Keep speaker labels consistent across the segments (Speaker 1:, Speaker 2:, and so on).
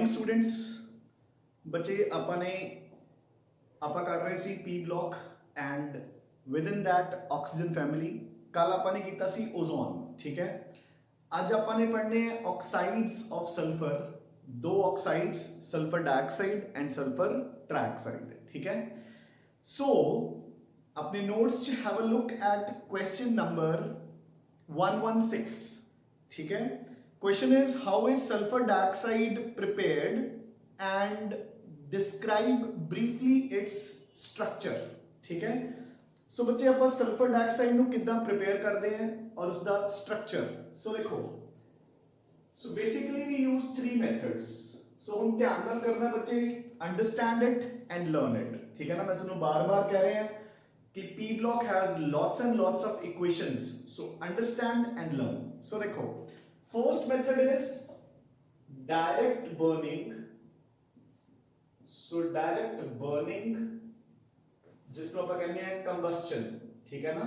Speaker 1: Morning students बच्चे ਆਪਾਂ ਕਰ ਰਹੇ ਸੀ P block and within that oxygen family. ਕੱਲ ਆਪਾਂ ਨੇ ਕੀਤਾ ਸੀ ਓਜ਼ੋਨ, ਠੀਕ ਹੈ। ਅੱਜ ਆਪਾਂ ਨੇ ਪੜ੍ਹਨੇ ਹੈ ਆਕਸਾइड्स ऑफ सल्फर, दो oxides sulphur dioxide and sulphur trioxide, ठीक है। सो अपने नोट्स च have a look at question number 116, ठीक है। Question is how is sulphur dioxide prepared and describe briefly it's structure, ठीक है। सो बच्चे आप सल्फर डाइऑक्साइड ਨੂੰ ਕਿੱਦਾਂ प्रिपेयर ਕਰਦੇ हैं और उसका स्ट्रक्चर। सो देखो, so basically we use 3 methods. So हम ध्यान ਨਾਲ करना बच्चे, understand it and learn it, ठीक है ना। मैं ਤੁਹਾਨੂੰ बार-बार कह रहे हैं कि P block has lots and lots of equations, so understand and learn। so देखो, first method is direct burning। so direct burning जिसको ਆਪਾਂ ਕਹਿੰਦੇ हैं combustion, ठीक है ना।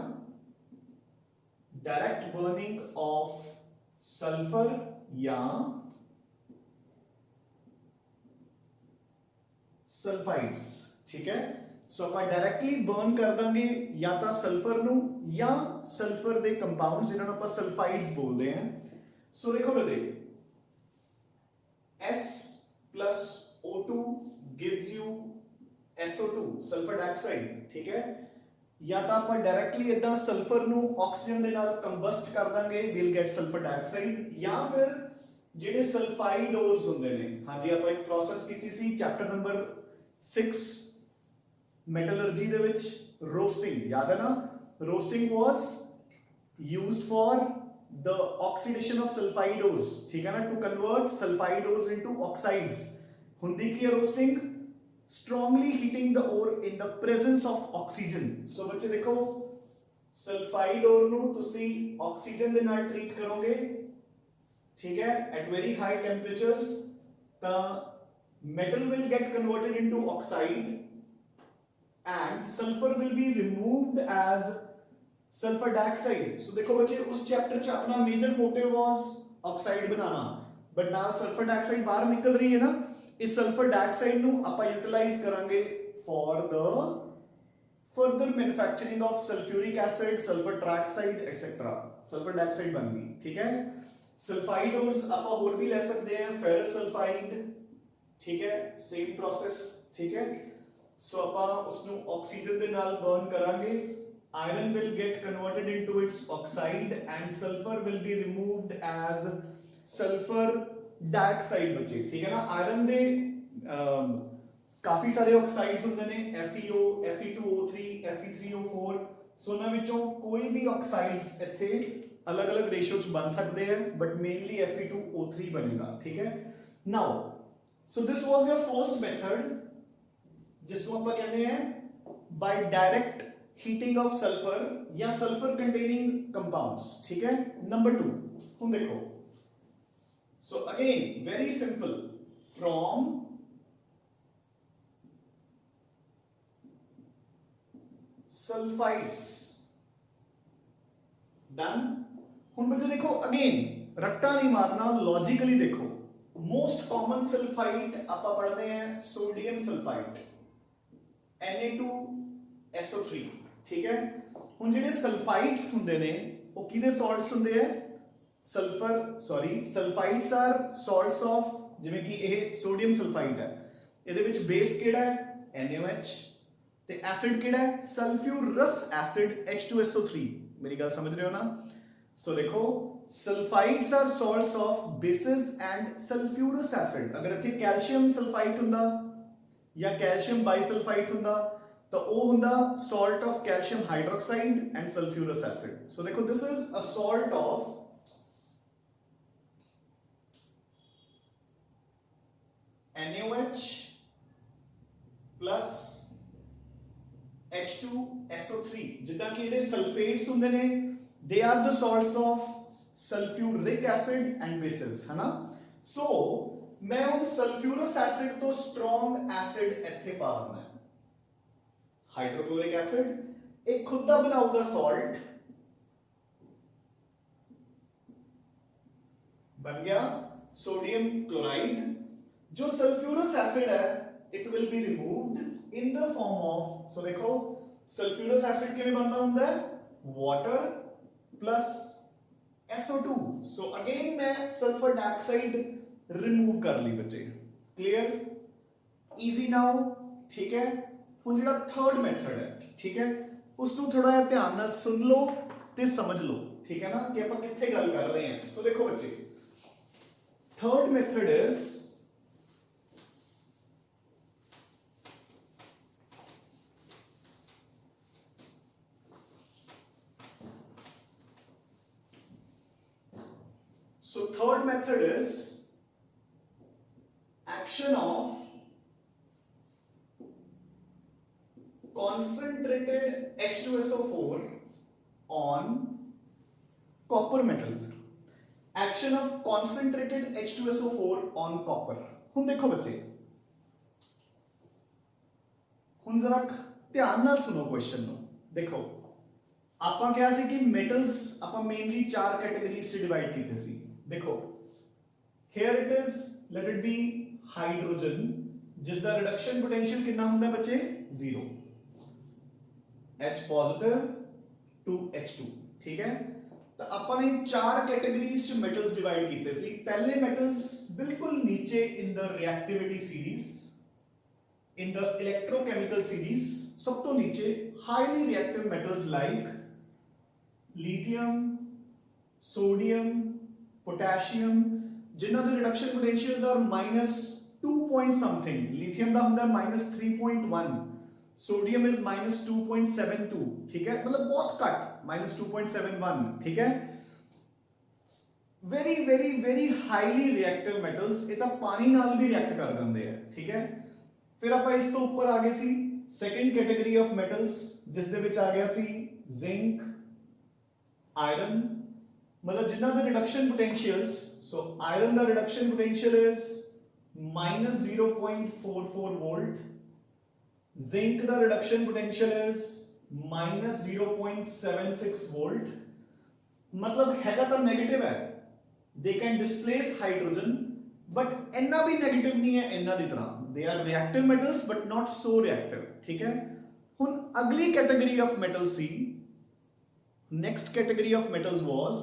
Speaker 1: डायरेक्ट बर्निंग ऑफ सल्फर या सल्फाइड्स, ठीक है। सो ਆਪਾਂ डायरेक्टली बर्न कर देंगे या तो सल्फर ਨੂੰ या सल्फर ਦੇ ਕੰਪਾਊਂਡਸ ਜਿਨ੍ਹਾਂ ਨੂੰ ਆਪਾਂ सल्फाइड्स बोलते हैं। सो देखो बेटे, S plus O2 gives you SO2 sulphur dioxide, ठीक है। या तो आप डायरेक्टली इदा सल्फर ਨੂੰ ਆਕਸੀਜਨ ਦੇ ਨਾਲ ਕੰਬਸਟ ਕਰ ਦਾਂਗੇ, ਵਿਲ ਗੈਟ ਸਲਫਰ ਡਾਈਆਕਸਾਈਡ। ਜਾਂ ਫਿਰ ਜਿਹੜੇ ਸਲਫਾਈਡੋਜ਼ ਹੁੰਦੇ ਨੇ, ਹਾਂਜੀ ਆਪਾਂ ਇੱਕ ਪ੍ਰੋਸੈਸ ਕੀਤੀ ਸੀ ਚੈਪਟਰ ਨੰਬਰ 6 ਮੈਟਲਰਜੀ ਦੇ ਵਿੱਚ, ਰੋਸਟਿੰਗ, ਯਾਦ ਹੈ ਨਾ। Roasting was used for the oxidation of sulfidos, ठीक है ना, to convert sulfidos into oxides। ਹੁੰਦੀ ਕੀ ਹੈ roasting? strongly heating the ore in the presence of oxygen। so बच्चे देखो, सल्फाइड ore ਨੂੰ ਤੁਸੀਂ ਆਕਸੀਜਨ ਦੇ ਨਾਲ ਟ੍ਰੀਟ ਕਰੋਗੇ, ठीक है, at very high temperatures, the metal will get converted into oxide and sulfur will be removed as sulfur dioxide। so देखो बच्चे, उस चैप्टर च अपना मेजर मोटिव वाज ऑक्साइड बनाना, बट नाल सल्फर डाइऑक्साइड बाहर निकल रही है ना। इस सल्फर डाइऑक्साइड ਨੂੰ ਆਪਾਂ ਯੂਟਿਲਾਈਜ਼ ਕਰਾਂਗੇ for the further manufacturing of sulphuric acid, sulphur trioxide etcetera. Sulphur dioxide बन गई, ठीक है। सल्फाइडोज ਆਪਾਂ ਹੋਰ भी ले सकते हैं, फेरस सल्फाइड, ठीक है, सेम प्रोसेस, ठीक है। सो ਆਪਾਂ ਉਸ ਨੂੰ ਆਕਸੀਜਨ ਦੇ ਨਾਲ ਬਰਨ ਕਰਾਂਗੇ, iron will get converted into its oxide and sulfur will be removed as sulfur dioxide बचे, ठीक है ना। आयरन ਦੇ ਕਾਫੀ ਸਾਰੇ ਆਕਸਾਈਡਸ ਹੁੰਦੇ ਨੇ, FeO, Fe2O3, Fe3O4। ਸੋ ਉਹਨਾਂ ਵਿੱਚੋਂ ਕੋਈ ਵੀ ਆਕਸਾਈਡਸ ਇੱਥੇ ਅਲੱਗ-ਅਲੱਗ ਰੇਸ਼ੀਓ ਚ ਬਣ ਸਕਦੇ ਆ, ਬਟ ਮੇਨਲੀ Fe2O3 ਬਣੇਗਾ, ਠੀਕ ਹੈ। Now, so this was your first method जिस को ਆਪਾਂ ਕਹਿੰਦੇ ਆ by direct heating of sulphur या सल्फर कंटेनिंग कंपाउंड्स, ठीक है। नंबर 2 ਹੁਣ देखो, so again very simple, from sulfides done। ਹੁਣ बच्चे देखो, अगेन रट्टा नहीं मारना, लॉजिकली देखो। मोस्ट कॉमन सल्फाइड आप पढ़ते हैं सोडियम सल्फाइड, Na2SO3, ठीक है। ਹੁਣ ਜਿਹੜੇ सल्फाइड्स ਹੁੰਦੇ ਨੇ ਉਹ ਕਿਹਦੇ ਸਾਲਟਸ ਹੁੰਦੇ ਆ? सल्फाइड्स आर salts of, ਜਿਵੇਂ ਕਿ ਇਹ ਸੋਡੀਅਮ ਸਲਫਾਈਡ ਹੈ, ਇਹਦੇ ਵਿੱਚ ਬੇਸ ਕਿਹੜਾ ਹੈ? NaOH, ਤੇ ਐਸਿਡ ਕਿਹੜਾ ਹੈ? Sulphurous acid H2SO3। ਮੇਰੀ ਗੱਲ ਸਮਝ ਰਹੇ ਹੋ ਨਾ। ਸੋ ਦੇਖੋ, sulphides are salts of bases and sulfurous acid। ਅਗਰ ਇੱਥੇ ਕੈਲਸ਼ੀਅਮ ਸਲਫਾਈਡ ਹੁੰਦਾ ਜਾਂ ਕੈਲਸ਼ੀਅਮ ਬਾਈਸਲਫਾਈਡ ਹੁੰਦਾ ਤਾਂ ਉਹ ਹੁੰਦਾ salt of calcium hydroxide and sulfurous acid। ਸੋ ਦੇਖੋ, this is a salt of NaOH plus H2SO3। ਜਿੱਦਾਂ ਕਿ ਜਿਹੜੇ ਸਲਫੇਟਸ ਹੁੰਦੇ ਨੇ, they are the salts of sulfuric acid and bases, है ना। so मैं ਹੁਣ सल्फ्यूरस एसिड ਤੋਂ स्ट्रॉन्ग एसिड ਇੱਥੇ ਪਾ ਦਿੰਦਾ, हाइड्रोक्लोरिक एसिड। एक खुद ਦਾ ਬਣਾਊਗਾ सॉल्ट, बन गया सोडियम क्लोराइड। जो सल्फ्यूरस एसिड है it will be removed in the form of, so देखो सल्फ्यूरस एसिड किवें बनता हुंदा है, water plus SO2, so again मैं सल्फर डाइऑक्साइड रिमूव कर ली बच्चे, क्लियर, इजी नाउ, ठीक है। हुण जिहड़ा थर्ड मेथड है, ठीक है, उसनूं थोड़ा जिहा ध्यान नाल सुन लो ते समझ लो, ठीक है ना, कि आपां कित्थे गल कर रहे हैं। सो देखो बच्चे, third method is so third method is action of concentrated H2SO4 on copper metal, action of concentrated H2SO4 on copper। हुण देखो बच्चे, हुण जरा ध्यान नाल सुनो क्वेश्चन नो। देखो आपां क्या सी कि मेटल्स आपां मेनली चार कैटेगरीज च डिवाइड कीते सी। देखो here it is, let it be hydrogen जिसका रिडक्शन पोटेंशियल कितना हुंदा है बच्चे, 0, H पॉजिटिव टू H2, ठीक है। तो आपां ने चार कैटेगरीज च मेटल्स डिवाइड कीते सी। पहले मेटल्स बिल्कुल नीचे in the reactivity series, in the electrochemical series सब तो नीचे highly reactive metals like lithium, sodium, potassium, जिन्हां दे reduction potentials are -2 point something. Lithium दा हुंदा -3.1, सोडियम इज -2.72, ठीक है, मतलब बहुत घट, -2.71, ठीक है। Very very very highly reactive metals, ये तो पानी नाल भी रिएक्ट कर जाते हैं, ठीक है। फिर आप इस तो ऊपर आ गए सी सेकंड कैटेगरी ऑफ मेटल्स जिस दे विच आ गया सी जिंक, आयरन, मतलब जिन्हां दे रिडक्शन पोटेंशियल्स, सो आयरन दा reduction potential is -0.44 volt, zinc दा रिडक्शन पोटेंशियल इज -0.76 वोल्ट, मतलब हैगा तो नेगेटिव है, they can displace hydrogen, but इतना भी नेगेटिव नहीं है इन्ना दी तरह, they are reactive metals but not so reactive, ठीक है। हुन अगली कैटेगरी ऑफ मेटल्स सी, next category of metals was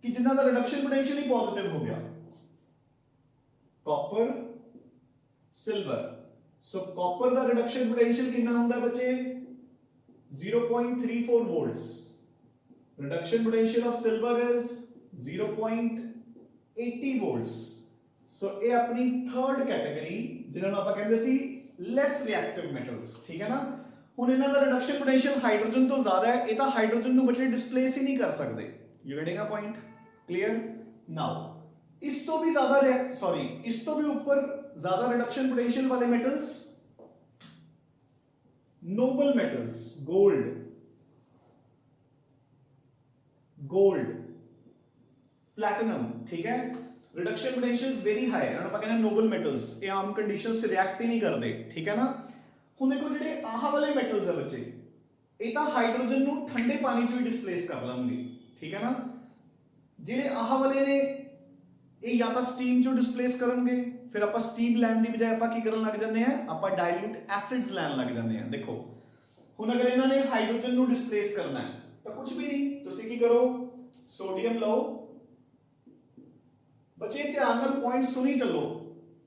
Speaker 1: कि जिन्हां दा रिडक्शन पोटेंशियल ही पॉजिटिव हो गया, कॉपर, सिल्वर। सो कॉपर दा रिडक्शन पोटेंशियल कितना हुंदा है बच्चे, 0.34 volts, reduction potential of silver is 0.80 volts. So ये अपनी थर्ड कैटेगरी जिन्हां नूं आपां कहंदे सी लेस रिएक्टिव मेटल्स, ठीक है ना। हुण इन्हां दा रिडक्शन पोटेंशियल हाइड्रोजन तो ज्यादा है, ये तो हाइड्रोजन नूं बच्चे डिस्प्लेस ही नहीं कर सकते, you getting a point, clear. Now इस तो भी ज्यादा सॉरी इस तो भी ऊपर ज्यादा रिडक्शन पोटेंशियल वाले metals, noble metals, gold, gold, platinum, ठीक है, रिडक्शन पोटेंशियल्स वेरी हाई है, ਆਪਾਂ ਕਹਿੰਦੇ नोबल मेटल्स, ये आम कंडीशंस च रिएक्ट ही नहीं करते, ठीक है ना। ਹੁਣ देखो ਜਿਹੜੇ ਆਹ ਵਾਲੇ मेटल्स है बच्चे, ਇਹ ਤਾਂ ਹਾਈਡਰੋਜਨ ਨੂੰ ਠੰਡੇ ਪਾਣੀ 'ਚ ਵੀ ਡਿਸਪਲੇਸ ਕਰ ਲੈਣਗੇ, ਠੀਕ ਹੈ ਨਾ। ਜਿਹੜੇ ਆਹ ਵਾਲੇ ਨੇ ਇਹ ਜਾਂ ਤਾਂ ਸਟੀਮ 'ਚੋਂ ਡਿਸਪਲੇਸ ਕਰਨਗੇ, ਫਿਰ ਆਪਾਂ ਸਟੀਮ ਲੈਣ ਦੀ ਬਜਾਏ ਆਪਾਂ ਕੀ ਕਰਨ ਲੱਗ ਜਾਂਦੇ ਆ, ਆਪਾਂ ਡਾਇਲੂਟ ਐਸਿਡਸ ਲੈਣ ਲੱਗ ਜਾਂਦੇ ਆ। ਦੇਖੋ ਹੁਣ ਅਗਰ ਇਹਨਾਂ ਨੇ ਹਾਈਡਰੋਜਨ ਨੂੰ ਡਿਸਪਲੇਸ ਕਰਨਾ ਹੈ ਤਾਂ ਕੁਝ ਵੀ ਨਹੀਂ, ਤੁਸੀਂ ਕੀ ਕਰੋ, सोडियम लो बच्चे, ध्यान नाल पॉइंट सुनी चलो,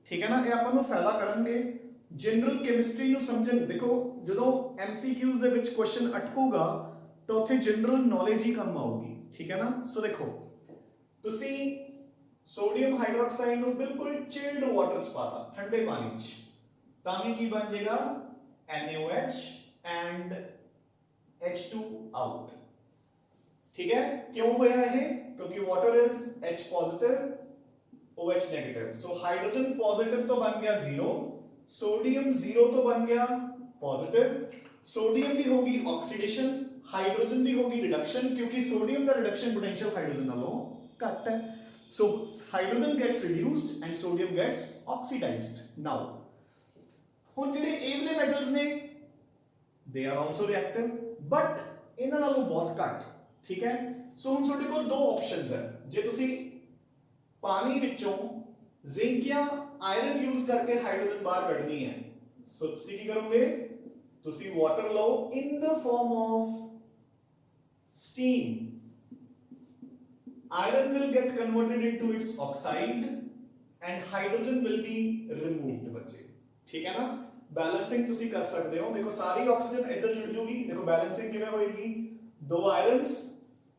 Speaker 1: ठीक है ना, ये आपां नूं फायदा करनगे जनरल केमिस्ट्री नूं समझण। देखो जदों एमसीक्यूज दे विच क्वेश्चन अटकूगा तो उत्थे जनरल नॉलेज ही कम आऊगी, ठीक है ना। सो देखो तुसी सोडियम हाइड्रोक्साइड नूं बिल्कुल चिल्ड वाटर च पाता, ठंडे पानी च, तां वी की बन जाएगा NaOH एंड H2 आउट, ठीक है। क्यों होया है, क्योंकि water is H positive OH negative, so hydrogen positive तो बन गया 0, सोडियम 0 तो बन गया पॉजिटिव, सोडियम भी होगी ऑक्सीडेशन, हाइड्रोजन भी होगी रिडक्शन, क्योंकि सोडियम का रिडक्शन पोटेंशियल हाइड्रोजन नालों घट है, so hydrogen gets reduced and sodium gets oxidised. Now हुण जिहड़े ए वाले मेटल्स ने they are also reactive but इन्हां नालों बहुत घट, ठीक है। सो हुण तुहाडे कोल दो ऑप्शंस है, जे तुसी पानी विचों जिंक या आयरन यूज करके हाइड्रोजन बाहर कढ़नी है सो ਤੁਸੀਂ ਕੀ ਕਰੋਗੇ ਤੁਸੀਂ ਵਾਟਰ ਲਓ in the form of steam iron will get converted into its oxide and hydrogen will be removed बच्चे ठीक है ना बैलेंसिंग ਤੁਸੀਂ ਕਰ ਸਕਦੇ ਹੋ ਦੇਖੋ ਸਾਰੀ ਆਕਸੀਜਨ ਇੱਧਰ ਜੁੜ ਜੂਗੀ ਦੇਖੋ बैलेंसिंग ਕਿਵੇਂ ਹੋਏਗੀ ਦੋ ਆਇਰਨਸ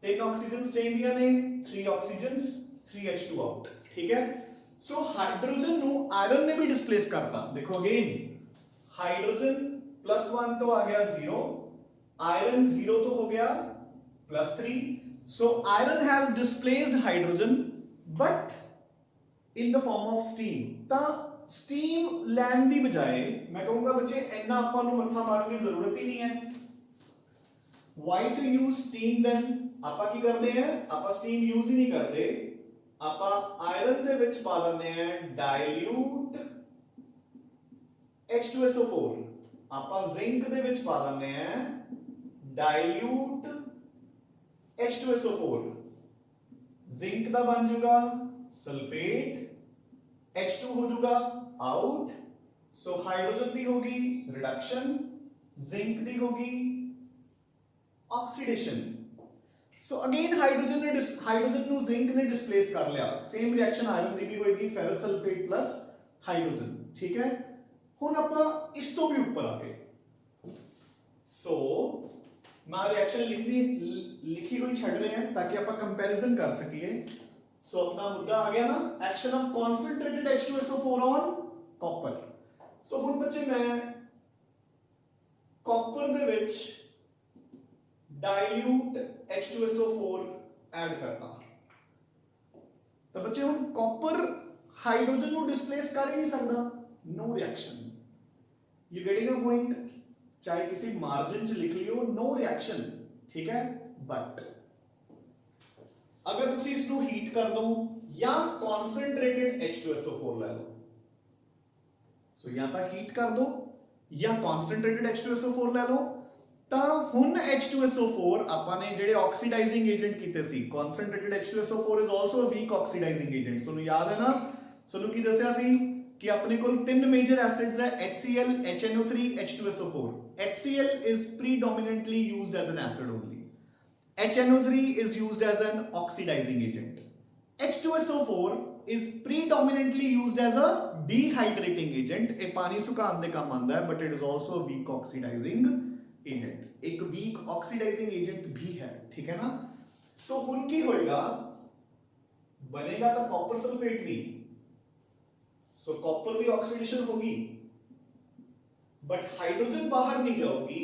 Speaker 1: तीन ऑक्सीजन्स चाहिए ने 3 ऑक्सीजन्स 3H2 आउट ठीक है सो हाइड्रोजन नु आयरन ने भी डिस्प्लेस करता देखो अगेन हाइड्रोजन +1 तो आ गया 0 आयरन 0 तो हो गया +3 so iron has displaced hydrogen but in the form of steam ता स्टीम लैंड दी बजाय मैं कहूंगा बच्चे इतना ਆਪਾਂ ਨੂੰ ਮੱਥਾ ਮਾਰਨ ਦੀ ਜ਼ਰੂਰਤ ਹੀ ਨਹੀਂ ਹੈ why to use steam then ਆਪਾਂ ਕੀ ਕਰਦੇ ਆ ਆਪਾਂ ਸਟੀਮ ਯੂਜ਼ ਹੀ ਨਹੀਂ ਕਰਦੇ ਆਪਾਂ ਆਇਰਨ ਦੇ ਵਿੱਚ ਪਾ ਲੈਂਦੇ ਆ ਡਾਇਲੂਟ H2SO4 ਆਪਾਂ ਜ਼ਿੰਕ ਦੇ ਵਿੱਚ ਪਾ ਲੈਂਦੇ ਆ ਡਾਇਲੂਟ H2SO4 ਜ਼ਿੰਕ ਦਾ ਬਣ ਜਾਊਗਾ ਸਲਫੇਟ H2 ਹੋ ਜਾਊਗਾ ਆਊਟ ਸੋ ਹਾਈਡਰੋਜਨ ਦੀ ਹੋਗੀ ਰਿਡਕਸ਼ਨ ਜ਼ਿੰਕ ਦੀ ਹੋਗੀ ऑक्सीडेशन सो अगेन हाइड्रोजन नु जिंक ने डिस्प्लेस कर लिया सेम रिएक्शन आयरन दी भी होएगी फेरस सल्फेट प्लस हाइड्रोजन ठीक है हुन ਆਪਾਂ ਇਸ ਤੋਂ ਵੀ ਉੱਪਰ ਆ ਗਏ सो मैं रिएक्शन लिखी हुई छड़ रहे हैं ताकि ਆਪਾਂ कंपैरिजन कर सकिए सो अपना मुद्दा आ गया ना action of concentrated H2SO4 on copper so हुन बच्चे मैं कॉपर दे विच डाइल्यूट H2SO4 ऐड करता तो बच्चे हम कॉपर हाइड्रोजन को डिस्प्लेस कर ही नहीं सकता no reaction you getting a point चाहे किसी मार्जिन च लिख लियो नो रिएक्शन ठीक है बट अगर तुसी इसको हीट कर दो या कॉन्सेंट्रेटेड H2SO4 ले लो सो या तो हीट कर दो या कॉन्सेंट्रेटेड H2SO4 ले लो ਤਾਂ ਹੁਣ H2SO4 ਆਪਾਂ ਨੇ ਜਿਹੜੇ ਆਕਸੀਡਾਈਜ਼ਿੰਗ ਏਜੰਟ ਕੀਤੇ ਸੀ concentrated H2SO4 is also a weak oxidising agent ਤੁਹਾਨੂੰ ਯਾਦ ਹੈ ਨਾ ਤੁਹਾਨੂੰ ਕੀ ਦੱਸਿਆ ਸੀ ਕਿ ਆਪਣੇ ਕੋਲ ਤਿੰਨ ਮੇਜਰ ਐਸਿਡਸ ਹੈ HCl HNO3 H2SO4 HCl is predominantly used as an acid only HNO3 is used as an oxidizing agent H2SO4 is predominantly used as a dehydrating agent ਇਹ ਪਾਣੀ ਸੁਕਾਉਣ ਦੇ ਕੰਮ ਆਉਂਦਾ ਹੈ but it is also a weak oxidizing agent एक week oxidising agent भी है ठीक है ना सो हुन की होएगा बनेगा तो कॉपर सल्फेट भी सो कॉपर की ऑक्सीडेशन होगी बट हाइड्रोजन बाहर नहीं जाओगी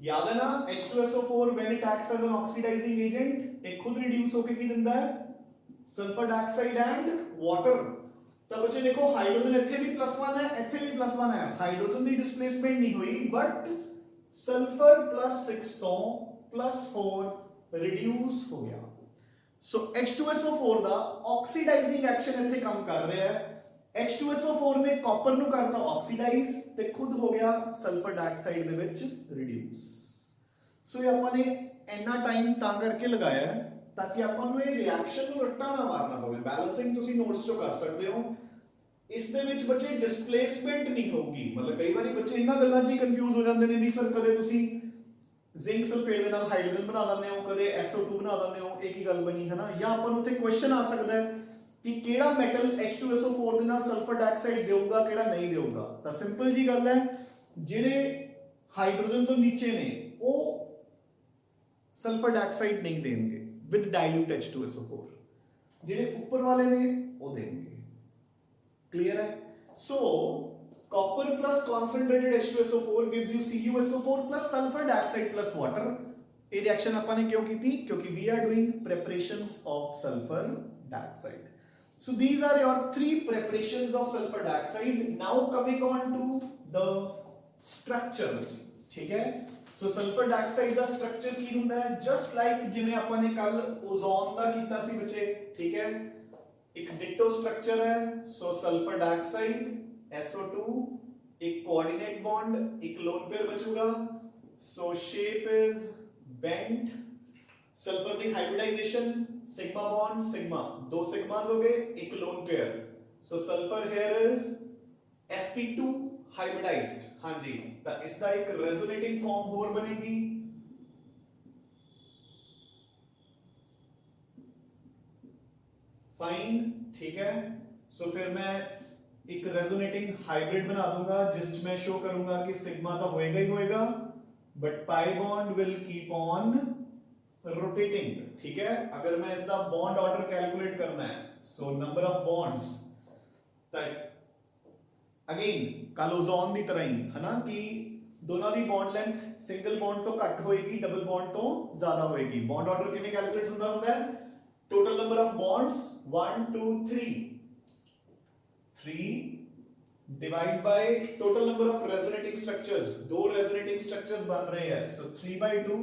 Speaker 1: याद है ना H2SO4 when it acts as an oxidising agent एक खुद रिड्यूस होके की दिंदा है सल्फर डाइऑक्साइड एंड वाटर तब बच्चे देखो हाइड्रोजन ਇੱਥੇ भी +1 है ਇੱਥੇ भी +1 है हाइड्रोजन ਦੀ डिस्प्लेसमेंट नहीं हुई बट सल्फर +6 तो +4 रिड्यूस हो गया सो H2SO4 ਦਾ ਆਕਸੀਡਾਈਜ਼ਿੰਗ ਐਕਸ਼ਨ ਇੱਥੇ ਕੰਮ ਕਰ ਰਿਹਾ ਹੈ H2SO4 ਨੇ ਕਾਪਰ ਨੂੰ ਕਰਤਾ ਆਕਸੀਡਾਈਜ਼ ਤੇ ਖੁਦ ਹੋ ਗਿਆ ਸਲਫਰ ਡਾਈਆਕਸਾਈਡ ਦੇ ਵਿੱਚ ਰਿਡਿਊਸ ਸੋ ਇਹ ਆਪਾਂ ਨੇ ਇੰਨਾ ਟਾਈਮ ਤਾਂ ਕਰਕੇ ਲਗਾਇਆ ਹੈ ਤਾਂ ਕਿ ਆਪਾਂ ਨੂੰ ਇਹ ਰਿਐਕਸ਼ਨ ਨੂੰ ਰੱਟਾ ਨਾ ਮਾਰਨਾ ਪਵੇ ਬੈਲੈਂਸਿੰਗ ਤੁਸੀਂ ਨੋਟਸ ਚੋਂ ਕਰ ਸਕਦੇ ਹੋ ਇਸ ਦੇ ਵਿੱਚ ਬੱਚੇ ਡਿਸਪਲੇਸਮੈਂਟ ਨਹੀਂ ਹੋਊਗੀ ਮਤਲਬ ਕਈ ਵਾਰੀ ਬੱਚੇ ਇਹਨਾਂ ਗੱਲਾਂ 'ਚ ਹੀ ਕਨਫਿਊਜ਼ ਹੋ ਜਾਂਦੇ ਨੇ ਵੀ ਸਰ ਕਦੇ ਤੁਸੀਂ ਜ਼ਿੰਕ ਸਲਫੇਟ ਦੇ ਨਾਲ ਹਾਈਡਰੋਜਨ ਬਣਾ ਦਿੰਦੇ ਹੋ ਕਦੇ SO2 ਬਣਾ ਦਿੰਦੇ ਹੋ ਇਹ ਕੀ ਗੱਲ ਬਣੀ ਹੈ ਨਾ ਜਾਂ ਆਪਾਂ ਨੂੰ ਉੱਥੇ ਕੁਐਸਚਨ ਆ ਸਕਦਾ ਹੈ ਕਿ ਕਿਹੜਾ ਮੈਟਲ H2SO4 ਦੇ ਨਾਲ ਸਲਫਰ ਡਾਈਆਕਸਾਈਡ ਦੇਊਗਾ ਕਿਹੜਾ ਨਹੀਂ ਦੇਊਗਾ ਤਾਂ ਸਿੰਪਲ ਜੀ ਗੱਲ ਹੈ ਜਿਹੜੇ ਹਾਈਡਰੋਜਨ ਤੋਂ ਨੀਚੇ ਨੇ ਉਹ ਸਲਫਰ ਡਾਈਆਕਸਾਈਡ ਨਹੀਂ ਦੇਣਗੇ ਵਿਦ ਡਾਇਲੂਟ H2SO4 ਜਿਹੜੇ ਉੱਪਰ ਵਾਲੇ ਨੇ ਉਹ ਦੇਣਗੇ क्लियर है सो copper plus concentrated H2SO4 gives you CuSO4 plus sulfur dioxide plus water ये रिएक्शन अपन ने क्यों की थी क्योंकि we are doing preparations of sulfur dioxide so these are your three preparations of sulfur dioxide now coming on to the structure ठीक है so sulfur dioxide ਦਾ structure ਕੀ ਹੁੰਦਾ ਹੈ just like ਜਿਵੇਂ ਆਪਾਂ ਨੇ ਕੱਲ ਓਜ਼ੋਨ ਦਾ ਕੀਤਾ ਸੀ ਬੱਚੇ ਠੀਕ ਹੈ एक डिट्टो स्ट्रक्चर है सो सल्फर डाइऑक्साइड SO2 एक कोऑर्डिनेट बॉन्ड एक लोन पेयर बचूगा so shape is bent sulphur दी हाइब्रिडाइजेशन सिग्मा बॉन्ड सिग्मा दो सिग्मास हो गए एक lone pair so sulphur here is sp2 hybridised. हाँ जी, तो इसका एक रेजोनेटिंग फॉर्म होर बनेगी, फाइन, ठीक है। सो फिर मैं एक रेजोनेटिंग हाइब्रिड बना दूंगा जिसमें शो करूंगा कि सिग्मा तो होएगा ही होएगा, but pi bond will keep on rotating, ठीक है। अगर मैं इसका बॉन्ड ऑर्डर कैलकुलेट करना है, so number of bonds again कालोजोन ਦੀ ਤਰ੍ਹਾਂ ਹੀ है ना कि दोनों ਦੀ बॉन्ड लेंथ सिंगल बॉन्ड तो घट होएगी, डबल बॉन्ड तो ज्यादा होएगी। बॉन्ड ऑर्डर किਵੇਂ कैलकुलेट ਹੁੰਦਾ है, total number of bonds 1 2 3 divide by total number of resonating structures, दो रेजोनेटिंग स्ट्रक्चर्स बन रहे हैं, सो 3/2,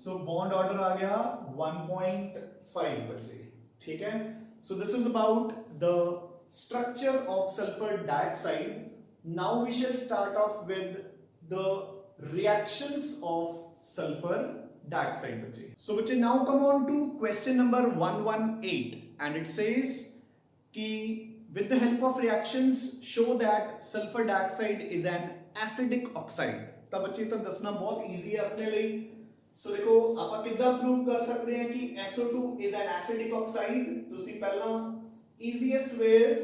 Speaker 1: सो बॉन्ड ऑर्डर आ गया 1.5 बचे, ठीक है। So this is about the structure of sulfur dioxide. Now we shall start off with the reactions of sulfur dioxide, bache. So bache, now come on to question number 118, and it says ki with the help of reactions show that sulfur dioxide is an acidic oxide. ਤਾਂ ਬੱਚੇ ਤਾਂ ਦੱਸਣਾ ਬਹੁਤ easy ਹੈ ਆਪਣੇ ਲਈ। ਸੋ ਦੇਖੋ ਆਪਾਂ ਕਿੱਦਾਂ ਪ੍ਰੂਵ ਕਰ ਸਕਦੇ ਹਾਂ ਕਿ SO2 is an acidic oxide। ਤੁਸੀਂ ਪਹਿਲਾਂ easiest way is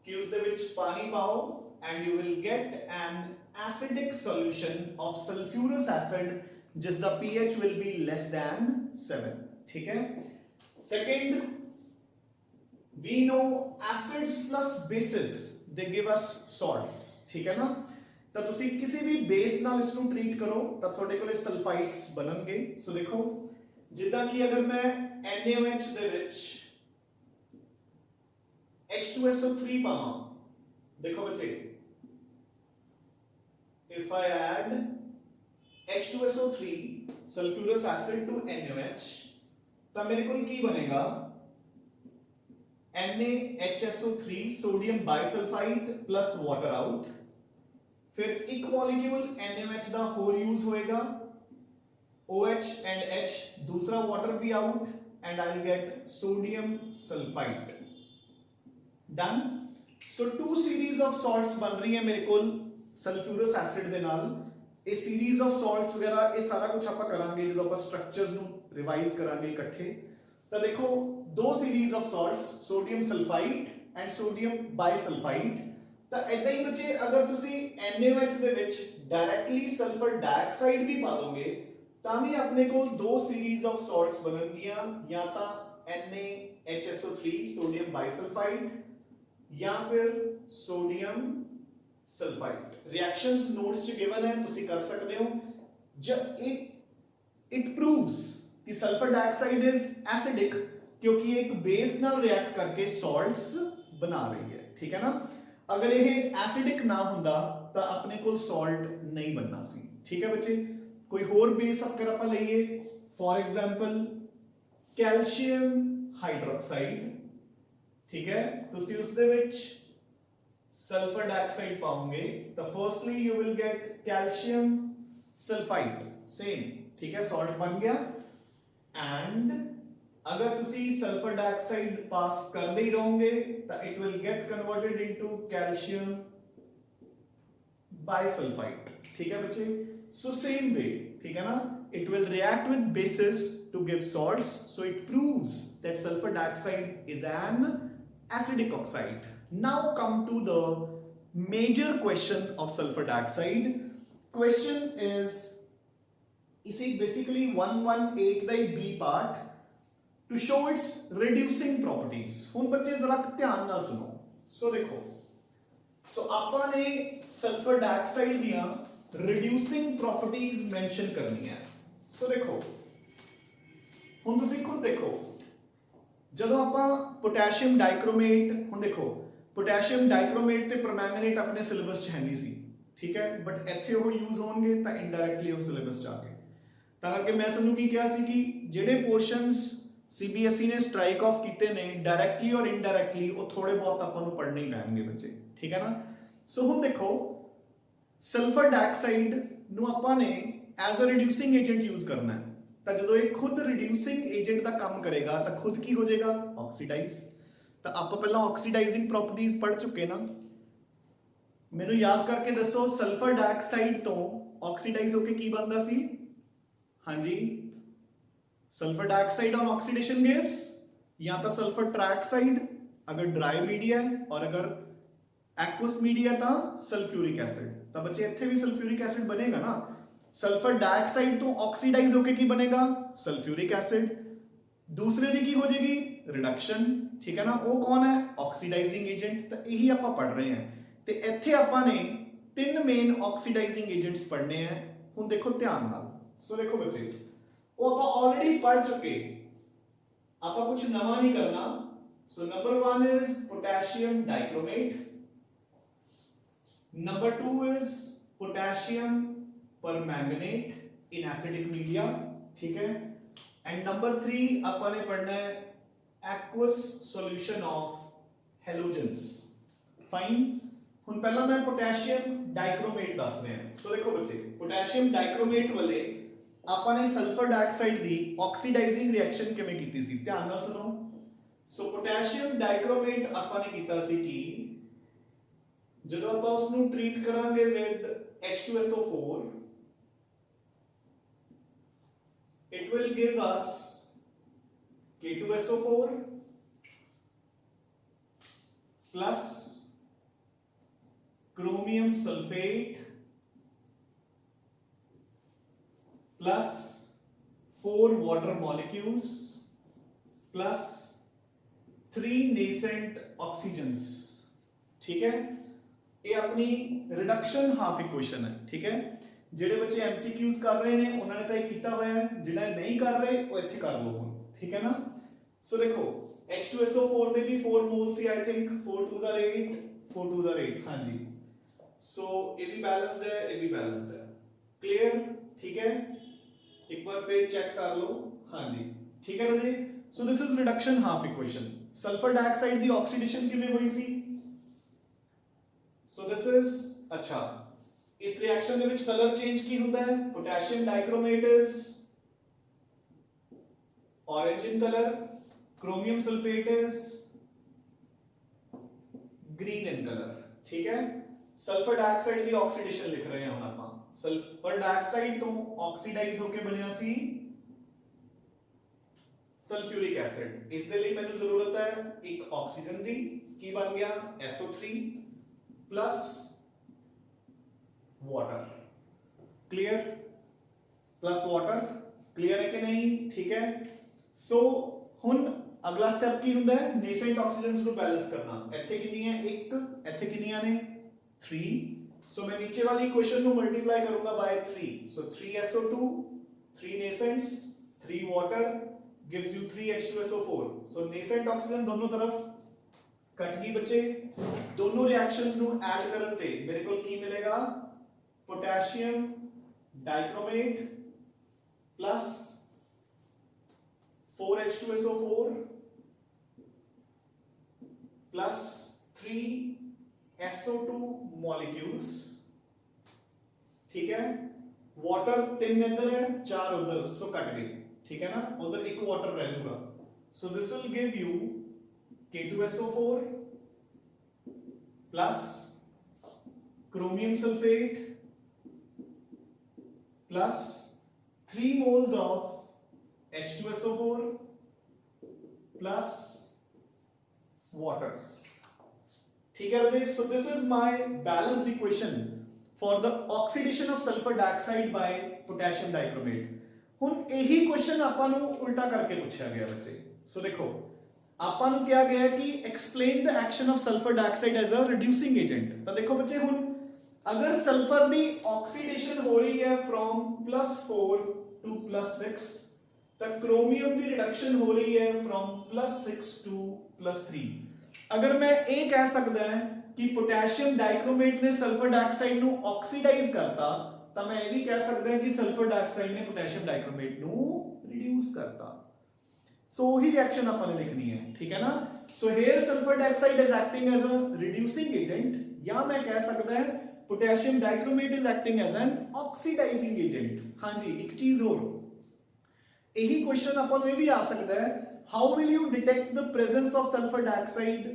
Speaker 1: कि उसदे विच पानी पाओ and you will get an acidic solution of sulfurous acid जिसका pH will be less than 7, ठीक है। Second, we know acids plus bases they give us salts, ठीक है ना। ਤਾਂ ਤੁਸੀਂ ਕਿਸੇ ਵੀ ਬੇਸ ਨਾਲ ਇਸ ਨੂੰ ਟ੍ਰੀਟ ਕਰੋ ਤਾਂ ਤੁਹਾਡੇ ਕੋਲੇ ਸਲਫਾਈਡਸ ਬਣਨਗੇ। ਸੋ ਦੇਖੋ ਜਿੱਦਾਂ ਕਿ ਅਗਰ ਮੈਂ NaOH ਦੇ ਵਿੱਚ H2SO3 पावा, देखो बच्चे, if I add H2SO3 sulfurous acid to NaOH, तो मेरे को की बनेगा NaHSO3 sodium bisulphide plus water out, फिर एक मॉलिक्यूल NaOH का होर यूज होएगा, OH and H दूसरा वाटर भी out, and I'll get sodium sulfite। Done. So two series of salts बन रही है मेरे को सल्फ्यूरस एसिड ਦੇ ਨਾਲ। ਇਹ सीरीज ऑफ सॉल्ट्स वगैरह ਇਹ ਸਾਰਾ ਕੁਝ ਆਪਾਂ ਕਰਾਂਗੇ ਜਦੋਂ ਆਪਾਂ ਸਟਰਕਚਰਸ ਨੂੰ ਰਿਵਾਈਜ਼ ਕਰਾਂਗੇ ਇਕੱਠੇ। ਤਾਂ ਦੇਖੋ ਦੋ series of salts sodium sulphide and sodium bisulphide. ਤਾਂ ਇਦਾਂ ਹੀ ਬੱਚੇ ਅਗਰ ਤੁਸੀਂ NaOH ਦੇ ਵਿੱਚ ਡਾਇਰੈਕਟਲੀ ਸਲਫਰ ਡਾਈਆਕਸਾਈਡ ਵੀ ਪਾ ਦੋਗੇ ਤਾਂ ਵੀ ਆਪਣੇ ਕੋਲ ਦੋ सीरीज ऑफ सॉल्ट्स ਬਣਨਗੀਆਂ, ਜਾਂ ਤਾਂ NaHSO3 सोडियम बाइसल्फाइड या फिर सोडियम सल्फाइड। रिएक्शंस नोट्स च गिवन है, तुसी कर सकते हो। जब इट प्रूव्स कि सल्फर डाइऑक्साइड इज एसिडिक क्योंकि एक बेस नाल रिएक्ट करके सॉल्ट्स बना रही है, ठीक है ना। अगर ये एसिडिक ना हुंदा तो अपने को सॉल्ट नहीं बनना सी, ठीक है बच्चे। कोई होर बेस अगर आप लईए, फॉर एग्जांपल कैल्शियम हाइड्रोक्साइड, ठीक है, तुसी उसदे विच सल्फर डाइऑक्साइड पाओगे तो firstly you will get calcium sulphide, same, ठीक है, सॉल्ट बन गया। एंड अगर तुसी सल्फर डाइऑक्साइड पास करते ही रहोगे तो it will get converted into calcium bisulphide, ठीक है बच्चे। सो सेम वे, ठीक है ना, it will react with bases to give salts, so it proves that sulfur dioxide is an acidic oxide. Now come to the major question of sulfur dioxide. Question is basically 118 the B part to show its reducing properties. हुन बच्चे जरा ध्यान ना सुनो। सो देखो, सो आपा ने sulphur dioxide दिया reducing properties mention करनी है। सो देखो हुन तुसी खुद देखो, ਜਦੋਂ ਆਪਾਂ पोटेशियम डाइक्रोमेट, हुन देखो पोटेशियम डाइक्रोमेट ਤੇ परमैंगनेट अपने सिलेबस ਚ ਹੈ ਨਹੀਂ ਸੀ, ठीक है, बट ਇੱਥੇ ਉਹ ਯੂਜ਼ ਹੋਣਗੇ ਤਾਂ ਇਨਡਾਇਰੈਕਟਲੀ ਉਹ ਸਿਲੇਬਸ ਚ ਆ ਗਏ। ਤਾਂ ਕਰਕੇ ਮੈਂ ਤੁਹਾਨੂੰ ਕੀ ਕਿਹਾ ਸੀ ਕਿ ਜਿਹੜੇ ਪੋਰਸ਼ਨਸ CBSE ਨੇ ਸਟ੍ਰਾਈਕ ਆਫ ਕੀਤੇ ਨੇ ਡਾਇਰੈਕਟਲੀ ਔਰ ਇਨਡਾਇਰੈਕਟਲੀ ਉਹ ਥੋੜੇ ਬਹੁਤ ਆਪਾਂ ਨੂੰ ਪੜ੍ਹਨੇ ਹੀ ਪੈਣਗੇ ਬੱਚੇ, ਠੀਕ ਹੈ ਨਾ। ਸੋ ਹੁਣ ਦੇਖੋ ਸਲਫਰ ਡਾਈਆਕਸਾਈਡ ਨੂੰ ਆਪਾਂ ਨੇ as a reducing agent use ਕਰਨਾ ਹੈ, ਤਾਂ ਜਦੋਂ ਇਹ ਖੁਦ ਰਿਡਿਊਸਿੰਗ ਏਜੰਟ ਦਾ ਕੰਮ ਕਰੇਗਾ ਤਾਂ ਖੁਦ ਕੀ ਹੋ ਜਾਏਗਾ, ਆਕਸੀਡਾਈਜ਼। ਤਾਂ ਆਪਾਂ ਪਹਿਲਾਂ ਆਕਸੀਡਾਈਜ਼ਿੰਗ ਪ੍ਰੋਪਰਟੀਜ਼ ਪੜ੍ਹ ਚੁੱਕੇ ਨਾ। ਮੈਨੂੰ ਯਾਦ ਕਰਕੇ ਦੱਸੋ ਸਲਫਰ ਡਾਈਆਕਸਾਈਡ ਤੋਂ ਆਕਸੀਡਾਈਜ਼ ਹੋ ਕੇ ਕੀ ਬਣਦਾ ਸੀ? ਹਾਂਜੀ, sulphur dioxide on oxidation gives या तो सल्फर ट्राइऑक्साइड अगर ड्राई मीडिया है, और अगर एक्वस मीडिया तो सल्फ्यूरिक एसिड। तो बच्चे इत्थे भी सल्फ्यूरिक एसिड बनेगा ना। सल्फर डाइऑक्साइड तो ऑक्सीडाइज होके की बनेगा? Sulphuric acid. दूसरे दी की हो जाएगी? रिडक्शन, ठीक है ना। वो कौन है? Oxidising agent. तो यही आप पढ़ रहे हैं। तो इत्थे आपां ने 3 मेन ऑक्सीडाइजिंग एजेंट्स पढ़ने हैं। हुण देखो ध्यान नाल। सो देखो बच्चे, वो आप ऑलरेडी पढ़ चुके, आप कुछ नवा नहीं करना। So number 1 is potassium dichromate, number 2 is potassium permanganate in acidic media, ठीक है। एंड नंबर 3 अपन ने पढ़ना है aqueous solution of halogens. Fine. हुन पहला मैं पोटेशियम डाइक्रोमेट दस रहे हैं। सो देखो बच्चे, पोटेशियम डाइक्रोमेट वाले ਆਪਾਂ ਨੇ ਸਲਫਰ ਡਾਈਆਕਸਾਈਡ ਦੀ ਆਕਸੀਡਾਈਜ਼ਿੰਗ ਰਿਐਕਸ਼ਨ ਕਿਵੇਂ ਕੀਤੀ ਸੀ? ਧਿਆਨ ਨਾਲ ਸੁਣੋ। ਸੋ ਪੋਟਾਸ਼ੀਅਮ ਡਾਈਕ੍ਰੋਮੇਟ ਆਪਾਂ ਨੇ ਕੀਤਾ ਸੀ ਕਿ ਜਦੋਂ ਆਪਾਂ ਉਸ ਨੂੰ ਟ੍ਰੀਟ ਕਰਾਂਗੇ with H2SO4, it will give us K2SO4 plus chromium sulfate plus 4 water molecules plus 3 nascent oxygens, ठीक है। ये अपनी रिडक्शन हाफ इक्वेशन है, ठीक है। जेडे बच्चे एमसीक्यूज कर रहे हैं उन्होंने तो ये किया हुआ है, जिन्हें नहीं कर रहे वो इत्थे कर लो हुण, ठीक है ना। सो देखो H2SO4 में भी 4 moles he I think 4 2s are 8 4 2s are 8, हाँ जी। सो ये भी बैलेंस्ड है, ये भी बैलेंस्ड है, क्लियर, ठीक है। एक बार फिर चेक कर लो, हाँ जी, ठीक है ना जी। So this is reduction half equation. Sulphur dioxide दी ऑक्सीडेशन किवें होई सी? सो दिस इज, अच्छा इस रिएक्शन दे विच कलर चेंज की होता है? Potassium dichromate is orange in colour, chromium sulphate is green in colour, ठीक है। सल्फर डाइऑक्साइड दी ऑक्सीडेशन लिख रहे हैं हम आप। सल्फर डाइऑक्साइड तो ऑक्सीडाइज होके बनया सी सल्फ्यूरिक एसिड। इस दे लई मैनू जरूरत है एक ऑक्सीजन दी, की बन गया SO3 plus water, clear, plus water, clear है कि नहीं, ठीक है। सो हुन अगला स्टेप की हुंदा है? नेसेंट ऑक्सीजन्स को बैलेंस करना। इत्थे कितनी है? 1, इत्थे कितनियां ने? 3। सो मैं नीचे वाली इक्वेशन को मल्टीप्लाई करूंगा by 3। So 3SO2, 3 nascents, 3 water gives you 3H2SO4। So nascent oxygen दोनों तरफ कट गई बच्चे। दोनों रिएक्शंस नु ऐड करन ते मेरे को की मिलेगा? Potassium dichromate plus 4H2SO4 plus 3SO2 molecules, ठीक है। वाटर 3 इधर है 4 उधर, सो कट गई, ठीक है ना। उधर एक वाटर रह जाएगा। So this will give you K2SO4 plus chromium sulfate plus 3 moles of H2SO4 plus waters, ठीक है बच्चे। So this is my balanced equation for the oxidation of sulphur dioxide by potassium dichromate. हुन यही question आपां नू उल्टा करके पूछा गया बच्चे। सो देखो आपां नू क्या गया कि explain the action of sulphur dioxide as a reducing agent. तो देखो बच्चे हुन अगर सल्फर दी ऑक्सीडेशन हो रही है फ्रॉम +4 टू +6, तो क्रोमियम दी रिडक्शन हो रही है फ्रॉम +6 टू +3। अगर मैं ये कह सकता है कि पोटेशियम डाइक्रोमेट ने सल्फर डाइऑक्साइड नु ऑक्सीडाइज करता, तो मैं ये भी कह सकता है कि सल्फर डाइऑक्साइड ने पोटेशियम डाइक्रोमेट नु रिड्यूस करता। सो वही रिएक्शन अपन ने लिखनी है, ठीक है ना। So here sulphur dioxide is acting as a reducing agent, या मैं कह सकता है potassium dichromate is acting as an oxidising agent. हां जी, एक चीज और यही क्वेश्चन अपन ये भी आ सकता है how will you detect the presence of sulphur dioxide?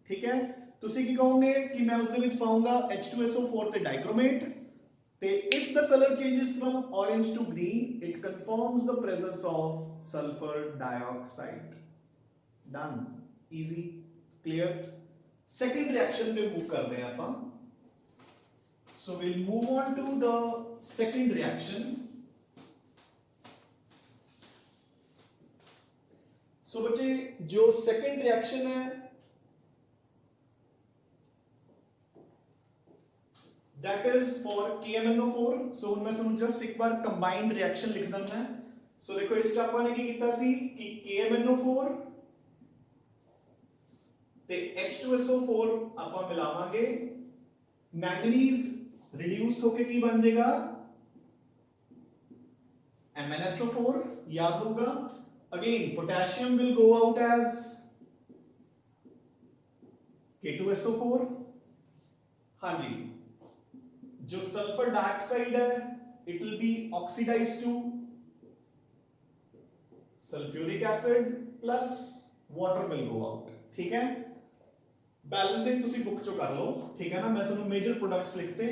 Speaker 1: ਠੀਕ ਹੈ, ਤੁਸੀਂ ਕੀ ਕਹੋਗੇ ਕਿ ਮੈਂ ਉਸ ਦੇ ਵਿੱਚ ਪਾਉਂਗਾ H2SO4 ਤੇ ਡਾਈਕ੍ਰੋਮੇਟ, ਤੇ if the color changes from orange to green it confirms the presence of sulfur dioxide. Done, easy, clear. Second reaction पे move करते हैं अपन. So we'll move on to the second reaction. So बच्चे जो second reaction है that is for KMnO4. So मैं ਤੁਹਾਨੂੰ just ਇੱਕ ਵਾਰ combined reaction ਲਿਖ ਦਿੰਦਾ. So देखो इस ਚ ਆਪਾਂ ਨੇ ਕੀ ਕੀਤਾ ਸੀ ਕਿ KMnO4 ਤੇ H2SO4 ਆਪਾਂ ਮਿਲਾਵਾਂਗੇ, ਮੈਂਗਨੀਜ਼ ਰਿਡਿਊਸ ਹੋके ਕੀ ਬਣ ਜਾਏਗਾ MnSO4, याद होगा. Again potassium will go out as K2SO4. हाँ जी, जो सल्फर डाइऑक्साइड है it will be oxidized to sulfuric acid plus water will go out. ठीक है, बैलेंसिंग ਤੁਸੀਂ बुक ਚੋਂ ਕਰ ਲਓ. ਠੀਕ ਹੈ ਨਾ, ਮੈਂ ਤੁਹਾਨੂੰ ਮੇਜਰ ਪ੍ਰੋਡਕਟਸ ਲਿਖਤੇ.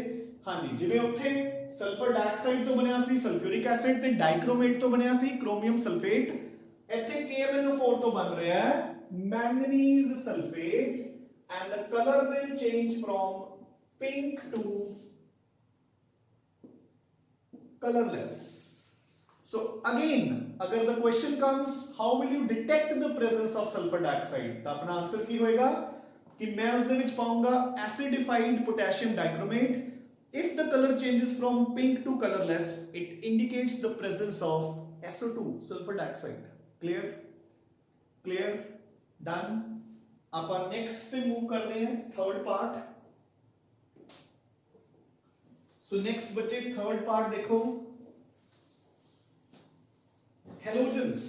Speaker 1: ਹਾਂਜੀ, ਜਿਵੇਂ ਉੱਥੇ ਸਲਫਰ ਡਾਈਆਕਸਾਈਡ ਤੋਂ ਬਣਿਆ ਸੀ ਸਲਫਿਊਰਿਕ ਐਸਿਡ ਤੇ ਡਾਈਕ੍ਰੋਮੇਟ ਤੋਂ ਬਣਿਆ ਸੀ ਕ੍ਰੋਮੀਅਮ ਸਲਫੇਟ, ਇੱਥੇ KMnO4 ਤੋਂ ਬਣ ਰਿਹਾ ਹੈ manganese sulphate and the colour will change from pink to colorless. So again अगर the question comes how will you detect the presence of sulfur dioxide, तो अपना आंसर की होएगा कि मैं उस दे विच पाऊंगा acidified potassium dichromate. If the color changes from pink to colorless it indicates the presence of SO2 sulfur dioxide. Clear, clear, done. Upon next पे move करते हैं third part. So next बच्चे third part देखो, halogens.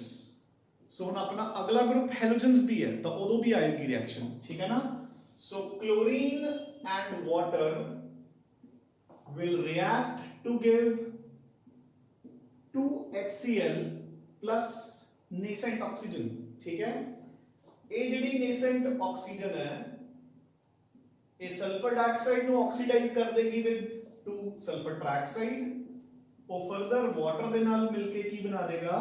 Speaker 1: सो हम अपना अगला group halogens भी है तो उदो भी आएगी रिएक्शन. ठीक है ना. So chlorine and water will react to give 2HCl plus nascent oxygen. ठीक है, ये ਜਿਹੜੀ नेसेंट ऑक्सीजन है ये सल्फर डाइऑक्साइड ਨੂੰ ਆਕਸੀਡਾਈਜ਼ ਕਰ ਦੇਗੀ ਵਿਦ 2 सल्फर ट्राइऑक्साइड, और फर्दर वाटर ਦੇ ਨਾਲ ਮਿਲ ਕੇ ਕੀ ਬਣਾ ਦੇਗਾ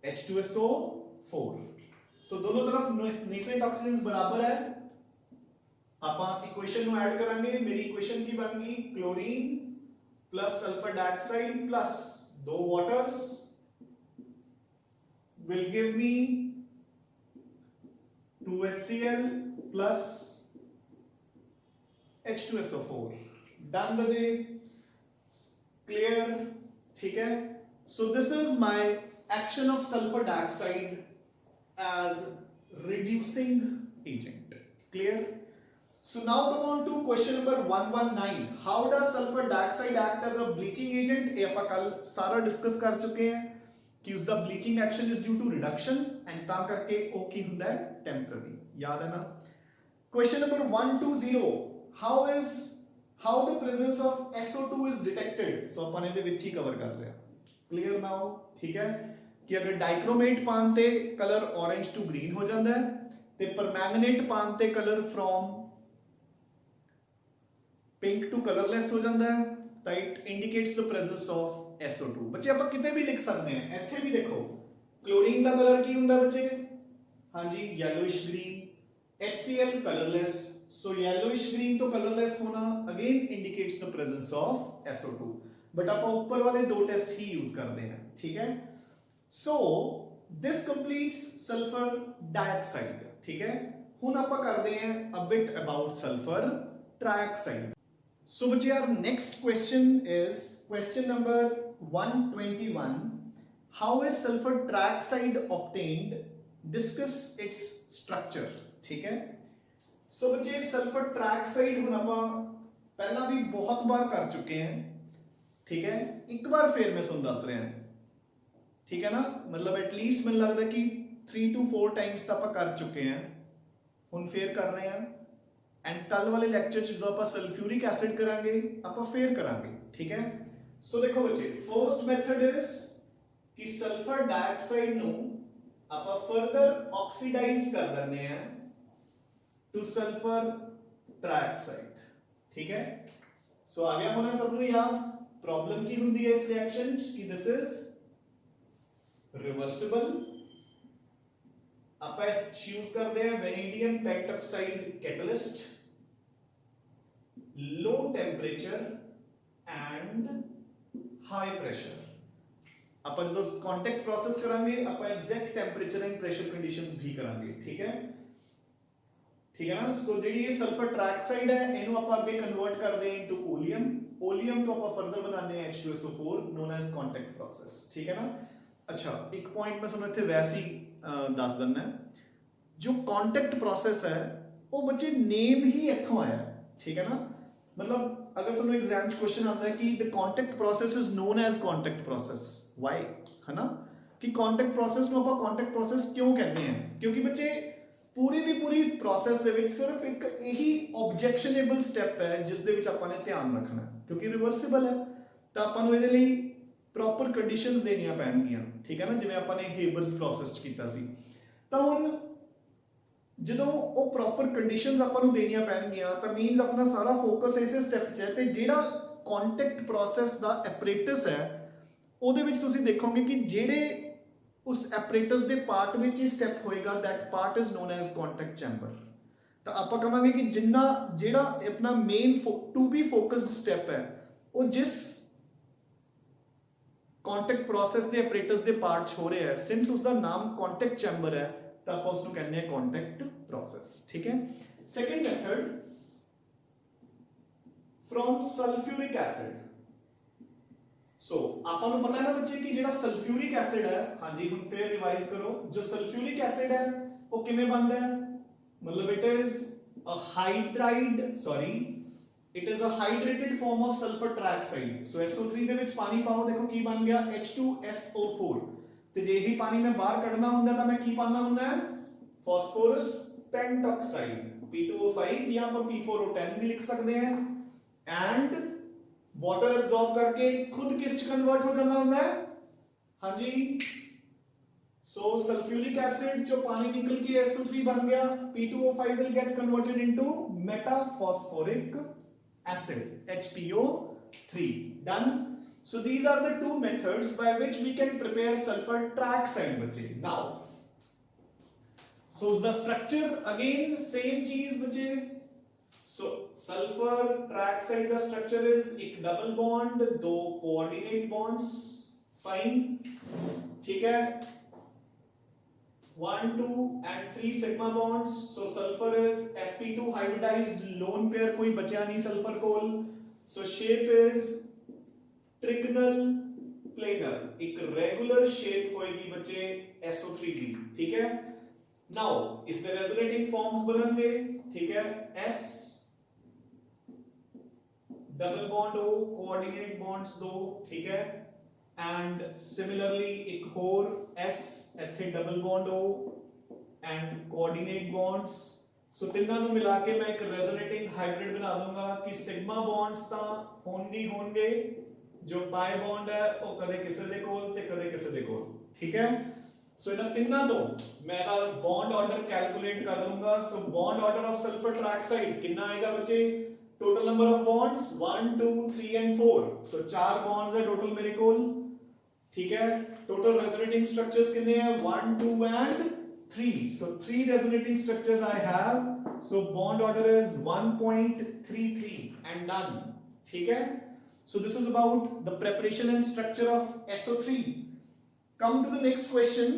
Speaker 1: H2SO4. सो दोनों तरफ नेसेंट ऑक्सीजन बराबर है. ਆਪਾਂ इक्वेशन ਨੂੰ ऐड ਕਰਾਂਗੇ. मेरी इक्वेशन की बन गई chlorine plus sulphur dioxide plus 2 waters will give me 2HCl plus H2SO4. Done बजे, क्लियर. ठीक है, so this is my action of sulfur dioxide as reducing agent. Clear. So now come on to question number 119. How does sulfur dioxide act as a bleaching agent? ये अपन कल सारा discuss कर चुके हैं कि उसका bleaching action is due to reduction and ता करके O की हुंदा है temporary. याद है ना. Question number 120. How the presence of SO2 is detected? So अपन ਇਹਦੇ ਵਿੱਚ ही कवर कर रहे हैं. Clear now. ठीक है कि अगर डाइक्रोमेट पान ते कलर ऑरेंज टू ग्रीन हो जाता है ते परमैंगनेट पान ते colour from pink to colourless हो जाता है, तो it indicates the presence of SO2. बच्चे आप किते भी लिख सकते हैं. ਇੱਥੇ भी देखो क्लोरीन का कलर की ਹੁੰਦਾ बच्चे, हाँ जी येलोइश ग्रीन. HCl कलरलेस, सो येलोइश ग्रीन तो कलरलेस होना again indicates the presence of SO2. But आप ऊपर वाले दो टेस्ट ही यूज करते हैं. ठीक है, so this completes sulphur dioxide. ठीक है, हुन आप करते हैं a bit about sulphur trioxide. So बच्चे यार next question is question number 121. How is sulphur trioxide obtained? Discuss its structure. ठीक है, सो बच्चे सल्फर ट्राइऑक्साइड हुन आप पहला भी बहुत बार कर चुके हैं. ठीक है, एक बार फिर मैं सुन दस रहा. ठीक है ना, मतलब एटलीस्ट मैंने लगता है कि 3 to 4 टाइम्स तो आप कर चुके हैं, हुन फिर कर रहे हैं. एंड कल वाले लेक्चर च जो आप सल्फ्यूरिक एसिड करांगे आप फिर करांगे. ठीक है, सो देखो बच्चे फर्स्ट मेथड इज कि सल्फर डाइऑक्साइड नु ਆਪਾਂ ਫਰਦਰ ਆਕਸੀਡਾਈਜ਼ ਕਰ ਦਿੰਦੇ ਆ ਟੂ ਸਲਫਰ ਟ੍ਰਾਈਆਕਸਾਈਡ। ਠੀਕ ਹੈ, ਸੋ ਆ ਗਿਆ ਹੋਣਾ ਸਭ ਨੂੰ ਯਾਦ ਪ੍ਰੋਬਲਮ ਕੀ ਹੁੰਦੀ ਹੈ ਇਸ ਰਿਐਕਸ਼ਨ ਚ ਕਿ ਦਿਸ ਇਜ਼ ਰਿਵਰਸਿਬਲ। ਆਪਾਂ ਇਸ ਯੂਜ਼ ਕਰਦੇ ਆ vanadium pentoxide catalyst, low temperature and high pressure. अपन जो कांटेक्ट प्रोसेस करांगे अपन exact temperature and pressure conditions भी करांगे। ठीक है, ठीक है ना। सो जेडी ये सल्फर ट्राइऑक्साइड है इनु अपन आगे कन्वर्ट कर दें इनटू ओलियम, ओलियम तो अपन फर्दर बनाने हैं H2SO4 known as contact process. ठीक है ना। अच्छा, एक पॉइंट मैं सुनो इत्थे वैसे ही दस देना है, जो कांटेक्ट प्रोसेस है वो बच्चे नेम ही इथों आया। ठीक है ना, मतलब अगर सुनो एग्जाम क्वेश्चन आता है कि the contact process is known as contact process, why, है ना, कि कांटेक्ट प्रोसेस ਨੂੰ ਆਪਾਂ कांटेक्ट प्रोसेस क्यों कहते हैं, क्योंकि बच्चे पूरी ਦੀ पूरी प्रोसेस ਦੇ ਵਿੱਚ ਸਿਰਫ ਇੱਕ ਇਹੀ ਆਬਜੈਕਸ਼ਨੇਬਲ ਸਟੈਪ ਹੈ ਜਿਸ ਦੇ ਵਿੱਚ ਆਪਾਂ ਨੇ ਧਿਆਨ ਰੱਖਣਾ ਹੈ, ਕਿਉਂਕਿ ਰਿਵਰਸਿਬਲ ਹੈ ਤਾਂ ਆਪਾਂ ਨੂੰ ਇਹਦੇ ਲਈ ਪ੍ਰੋਪਰ ਕੰਡੀਸ਼ਨਸ ਦੇਣੀਆਂ ਪੈਣਗੀਆਂ। ਠੀਕ ਹੈ ਨਾ, ਜਿਵੇਂ ਆਪਾਂ ਨੇ ਹੇਬਰਸ ਪ੍ਰੋਸੈਸ ਚ ਕੀਤਾ ਸੀ। ਤਾਂ ਹੁਣ ਜਦੋਂ ਉਹ ਪ੍ਰੋਪਰ ਕੰਡੀਸ਼ਨਸ ਆਪਾਂ ਨੂੰ ਦੇਣੀਆਂ ਪੈਣਗੀਆਂ ਤਾਂ ਮੀਨਸ ਆਪਣਾ ਸਾਰਾ ਫੋਕਸ ਇਸੇ ਸਟੈਪ 'ਚ ਹੈ, ਤੇ ਜਿਹੜਾ ਕਾਂਟੈਕਟ ਪ੍ਰੋਸੈਸ ਦਾ ਐਪਰੇਟਸ ਹੈ ਉਹਦੇ ਵਿੱਚ ਤੁਸੀਂ ਦੇਖੋਗੇ ਕਿ ਜਿਹੜੇ ਉਸ ਐਪਰੇਟਸ ਦੇ ਪਾਰਟ ਵਿੱਚ ਹੀ ਸਟੈਪ ਹੋਏਗਾ that part is known as contact chamber. ਤਾਂ ਆਪਾਂ ਕਹਾਂਗੇ ਕਿ ਜਿਹੜਾ ਆਪਣਾ main to be focused step ਹੈ ਉਹ ਜਿਸ ਕਾਂਟੈਕਟ ਪ੍ਰੋਸੈਸ ਦੇ ਐਪਰੇਟਸ ਦੇ ਪਾਰਟ 'ਚ ਹੋ ਰਿਹਾ ਹੈ, ਸਿੰਸ ਉਸ ਦਾ ਨਾਮ ਕਾਂਟੈਕਟ ਚੈਂਬਰ ਹੈ ਤਾਂ ਆਪਾਂ ਉਸ ਨੂੰ ਕਹਿੰਦੇ ਆ ਕਾਂਟੈਕਟ ਪ੍ਰੋਸੈਸ। ਠੀਕ ਹੈ। Second method from sulphuric acid. So ਆਪਾਂ ਨੂੰ ਪਤਾ ਹੈ ਨਾ ਬੱਚੇ ਕਿ ਜਿਹੜਾ ਸਲਫਿਊਰਿਕ ਐਸਿਡ ਹੈ, ਹਾਂਜੀ ਹੁਣ ਫੇਰ ਰਿਵਾਈਜ਼ ਕਰੋ, ਜੋ ਸਲਫਿਊਰਿਕ ਐਸਿਡ ਹੈ ਉਹ ਕਿਵੇਂ ਬਣਦਾ ਹੈ, ਮਤਲਬ it is a hydrated form of sulphur trioxide. So SO3 ਦੇ ਵਿੱਚ ਪਾਣੀ ਪਾਓ, ਦੇਖੋ ਕੀ ਬਣ ਗਿਆ H2SO4, ਤੇ ਜੇ ਇਹੀ ਪਾਣੀ ਮੈਂ ਬਾਹਰ ਕੱਢਣਾ ਹੁੰਦਾ ਤਾਂ ਮੈਂ ਕੀ ਪਾਣਾ ਹੁੰਦਾ ਹੈ ਫਾਸਫੋਰਸ ਪੈਂਟਆਕਸਾਈਡ P2O5 ਜਾਂ ਆਪਾਂ P4O10 ਵੀ ਲਿਖ ਸਕਦੇ ਹਾਂ, ਐਂਡ वाटर एब्जॉर्ब करके खुद किस कन्वर्ट हो जाना होता है, हाँ जी। सो सल्फ्यूरिक एसिड जो पानी निकल के SO3 बन गया, P2O5 will get converted into metaphosphoric acid HPO3, done। So these are the two methods by which we can prepare sulfur trioxide बच्चे। now so the structure again same चीज बच्चे। So sulfur trioxide का structure is एक double bond, दो coordinate bonds, fine, ठीक है, 1 2 and 3 sigma bonds। So sulfur is sp2 hybridized lone pair, कोई बचा नहीं sulfur coal. So shape is trigonal planar, एक regular shape होएगी बच्चे SO3 की। ठीक है, now इसके resonating forms बनेंगे। ठीक है, S double bond O, coordinate bonds दो। ठीक है, एंड सिमिलरली एक होर S ਇੱਥੇ double bond O and coordinate bonds. So ਤਿੰਨਾਂ ਨੂੰ ਮਿਲਾ ਕੇ ਮੈਂ ਇੱਕ ਰੈਜ਼ੋਨੇਟਿੰਗ ਹਾਈਬ੍ਰਿਡ ਬਣਾ ਦੂੰਗਾ ਕਿ ਸਿਗਮਾ ਬੌਂਡਸ ਤਾਂ ਹੋਣਗੇ, ਜੋ ਪਾਈ ਬੌਂਡ ਹੈ ਉਹ ਕਦੇ ਕਿਸੇ ਦੇ ਕੋਲ ਤੇ ਕਦੇ ਕਿਸੇ ਦੇ ਕੋਲ। ਠੀਕ ਹੈ, ਸੋ ਇਹਨਾਂ ਤਿੰਨਾਂ ਤੋਂ ਮੈਂ ਦਾ ਬੌਂਡ ਆਰਡਰ ਕੈਲਕੂਲੇਟ ਕਰ ਲੂੰਗਾ। ਸੋ ਬੌਂਡ ਆਰਡਰ ਆਫ ਸਲਫਰ ਟ੍ਰਾਈਆਕਸਾਈਡ ਕਿੰਨਾ ਆਏਗਾ ਬੱਚੇ, total number of bonds 1 2 3 and 4। so 4 bonds है total मेरे कोल। ठीक है, total resonating structures कितने हैं 1 2 and 3। so 3 resonating structures I have, so bond order is 1.33 and done। ठीक है, so this is about the preparation and structure of SO3। come to the next question।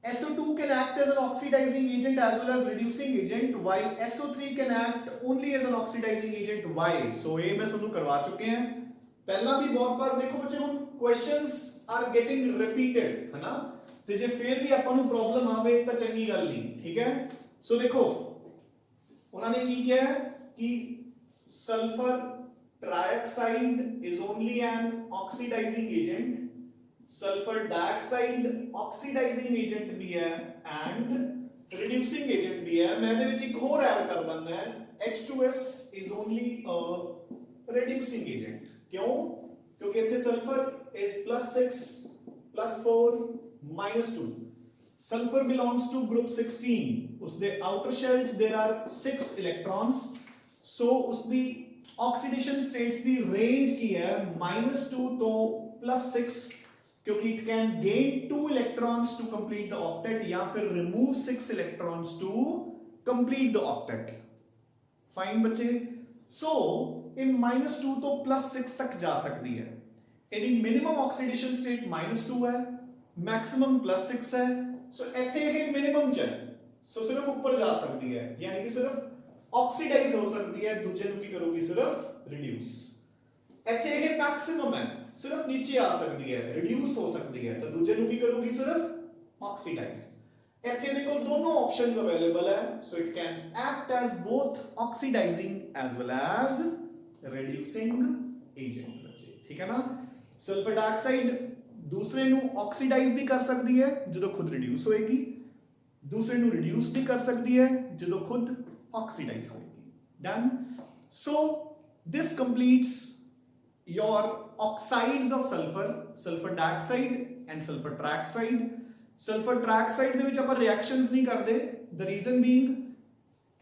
Speaker 1: SO2 can act as an oxidizing agent as well as reducing agent, while SO3 can act only as an oxidizing agent। why? so ये मैं सुनो करवा चुके हैं पहला भी बहुत बार। देखो बच्चे हम क्वेश्चंस आर गेटिंग रिपीटेड, है ना, ਤੇ ਜੇ ਫੇਰ ਵੀ ਆਪਾਂ ਨੂੰ ਪ੍ਰੋਬਲਮ ਆਵੇ ਤਾਂ ਚੰਗੀ ਗੱਲ ਨਹੀਂ। ਠੀਕ ਹੈ, ਸੋ ਦੇਖੋ ਉਹਨਾਂ ਨੇ ਕੀ ਕਿਹਾ ਕਿ sulphur trioxide is only an oxidising agent, sulphur dioxide oxidising agent भी है एंड रिड्यूसिंग एजेंट भी है। मैं ਇਹਦੇ ਵਿੱਚ ਇੱਕ ਹੋਰ ਐਡ ਕਰ ਦਿੰਦਾ ਹੈ H2S is only a reducing agent। क्यों? क्योंकि ਇੱਥੇ sulphur is +6 +4 -2. Sulfur belongs to group 16. उसदे outer shell च there are 6 electrons. So उसदी oxidation states ਦੀ range ਕੀ है -2 ਤੋਂ +6, क्योंकि it can gain 2 electrons to complete the octet या फिर remove 6 electrons to complete the octet. Fine बच्चे. So in -2 ਤੋਂ +6 तक जा सकती है. ਇਹਦੀ minimum oxidation state -2 है, maximum +6 है. सो ਇੱਥੇ ਇਹ ਮਿनिमम ਚ ਹੈ, ਸੋ ਸਿਰਫ ਉੱਪਰ ਜਾ ਸਕਦੀ ਹੈ, ਯਾਨੀ ਕਿ ਸਿਰਫ ਆਕਸੀਡਾਈਜ਼ ਹੋ ਸਕਦੀ ਹੈ, ਦੂਜੇ ਨੂੰ ਕੀ ਕਰੂਗੀ ਸਿਰਫ ਰਿਡਿਊਸ. ਇੱਥੇ ਇਹ ਮੈਕਸਿਮਮ ਹੈ, ਸਿਰਫ ਨੀਚੇ ਆ ਸਕਦੀ ਹੈ, ਰਿਡਿਊਸ ਹੋ ਸਕਦੀ ਹੈ, ਤਾਂ ਦੂਜੇ ਨੂੰ ਕੀ ਕਰੂਗੀ ਸਿਰਫ ਆਕਸੀਡਾਈਜ਼. ਇੱਥੇ ਇਹਦੇ ਕੋਲ ਦੋਨੋਂ ਆਪਸ਼ਨਸ ਅਵੇਲੇਬਲ ਹੈ, so it can act as both oxidising as well as reducing agent. ਠੀਕ ਹੈ ਨਾ. ਸਲਫਰ ਡਾਈਆਕਸਾਈਡ दूसरे ਨੂੰ ਆਕਸੀਡਾਈਜ਼ ਵੀ ਕਰ ਸਕਦੀ ਹੈ ਜਦੋਂ ਖੁਦ ਰਿਡਿਊਸ ਹੋਏਗੀ, ਦੂਸਰੇ ਨੂੰ ਰਿਡਿਊਸ ਵੀ ਕਰ ਸਕਦੀ ਹੈ ਜਦੋਂ ਖੁਦ ਆਕਸੀਡਾਈਜ਼ ਹੋਏਗੀ. Done. So this completes your oxides of sulfur, sulfur dioxide and sulfur trioxide. sulfur trioxide ਦੇ ਵਿੱਚ ਆਪਾਂ ਰਿਐਕਸ਼ਨਸ ਨਹੀਂ ਕਰਦੇ, the reason being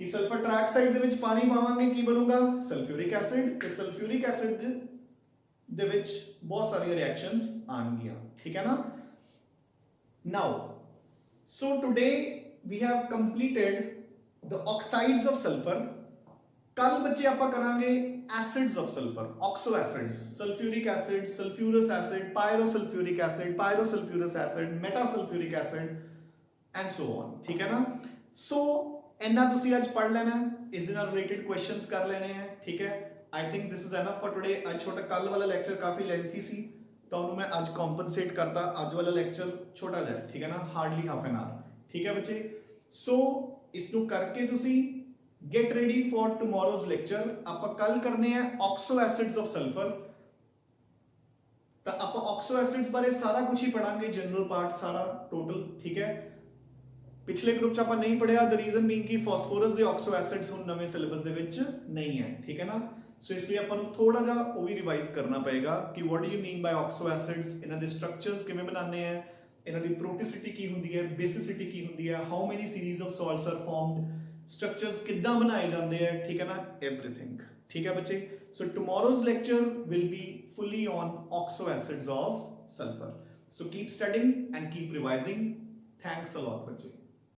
Speaker 1: ਕਿ sulfur trioxide ਦੇ ਵਿੱਚ ਪਾਣੀ ਪਾਵਾਂਗੇ ਕੀ ਬਣੂਗਾ ਸਲਫਿਊਰਿਕ ਐਸਿਡ, ਤੇ ਸਲਫਿਊਰਿਕ ਐਸਿਡ ਦੇ ਵਿੱਚ ਬਹੁਤ ਸਾਰੀਆਂ ਰਿਐਕਸ਼ਨਸ ਆਣਗੀਆਂ. ਠੀਕ ਹੈ ਨਾ. Now so today we have completed the oxides of sulphur. ਕੱਲ ਬੱਚੇ ਆਪਾਂ ਕਰਾਂਗੇ acids of sulphur, oxo acids, sulphuric acid, sulphurous acid, pyrosulphuric acid, pyrosulphurous acid, metasulphuric acid and so on. ਠੀਕ ਹੈ ਨਾ. ਸੋ ਇੰਨਾ ਤੁਸੀਂ ਅੱਜ ਪੜ੍ਹ ਲੈਣਾ, ਇਸ ਦੇ ਨਾਲ ਰਿਲੇਟਡ ਕੁਐਸਚਨਸ ਕਰ ਲੈਣੇ ਆ. ਠੀਕ ਹੈ. I think this is enough for today. ਅੱਜ ਛੋਟਾ ਕੱਲ ਵਾਲਾ ਲੈਕਚਰ ਕਾਫੀ ਲੈਂਥੀ ਸੀ, ਤਾਂ ਉਹਨੂੰ ਮੈਂ ਅੱਜ ਕੰਪਨਸੇਟ ਕਰਤਾ. ਅੱਜ ਵਾਲਾ ਲੈਕਚਰ ਛੋਟਾ ਜਿਹਾ, ਠੀਕ ਹੈ ਨਾ, ਹਾਰਡਲੀ ਹਾਫ ਐਨ ਆਵਰ. ਠੀਕ ਹੈ ਬੱਚੇ. ਸੋ ਇਸ ਨੂੰ ਕਰਕੇ ਤੁਸੀਂ get ready for tomorrow's lecture. ਆਪਾਂ ਕੱਲ ਕਰਨੇ ਆ ਆਕਸੋ ਐਸਿਡਸ ਆਫ ਸਲਫਰ. ਤਾਂ ਆਪਾਂ ਆਕਸੋ ਐਸਿਡਸ ਬਾਰੇ ਸਾਰਾ ਕੁਝ ਹੀ ਪੜਾਂਗੇ, ਜਨਰਲ ਪਾਰਟ ਸਾਰਾ ਟੋਟਲ. ਠੀਕ ਹੈ. ਪਿਛਲੇ ਗਰੁੱਪ ਚ ਆਪਾਂ ਨਹੀਂ ਪੜਿਆ, ਦ ਰੀਜ਼ਨ ਬੀਇੰਗ ਕਿ ਫਾਸਫੋਰਸ ਦੇ ਆਕਸੋ ਐਸਿਡਸ ਹੁਣ ਨਵੇਂ ਸਿਲੇਬਸ ਦੇ ਵਿੱਚ ਨਹੀਂ ਹੈ. ਠੀਕ ਹੈ ਨਾ. ਸੋ ਇਸ ਲਈ ਆਪਾਂ ਨੂੰ ਥੋੜਾ ਜਿਹਾ ਉਹ ਵੀ ਰਿਵਾਈਜ਼ ਕਰਨਾ ਪਏਗਾ ਕਿ what do you mean by oxo acids, ਇਹਨਾਂ ਦੇ ਸਟਰਕਚਰਸ ਕਿਵੇਂ ਬਣਾਉਂਦੇ ਆ, ਇਹਨਾਂ ਦੀ ਪ੍ਰੋਟੀਸਿਟੀ ਕੀ ਹੁੰਦੀ ਹੈ, ਬੇਸਿਸਿਟੀ ਕੀ ਹੁੰਦੀ ਹੈ, how many series of salts are formed, structures ਕਿੱਦਾਂ ਬਣਾਏ ਜਾਂਦੇ ਆ. ਠੀਕ ਹੈ ਨਾ, एवरीथिंग. ਠੀਕ ਹੈ ਬੱਚੇ. So tomorrow's lecture will be fully on oxo acids of sulfur. So keep studying and keep revising. Thanks a lot ਬੱਚੇ.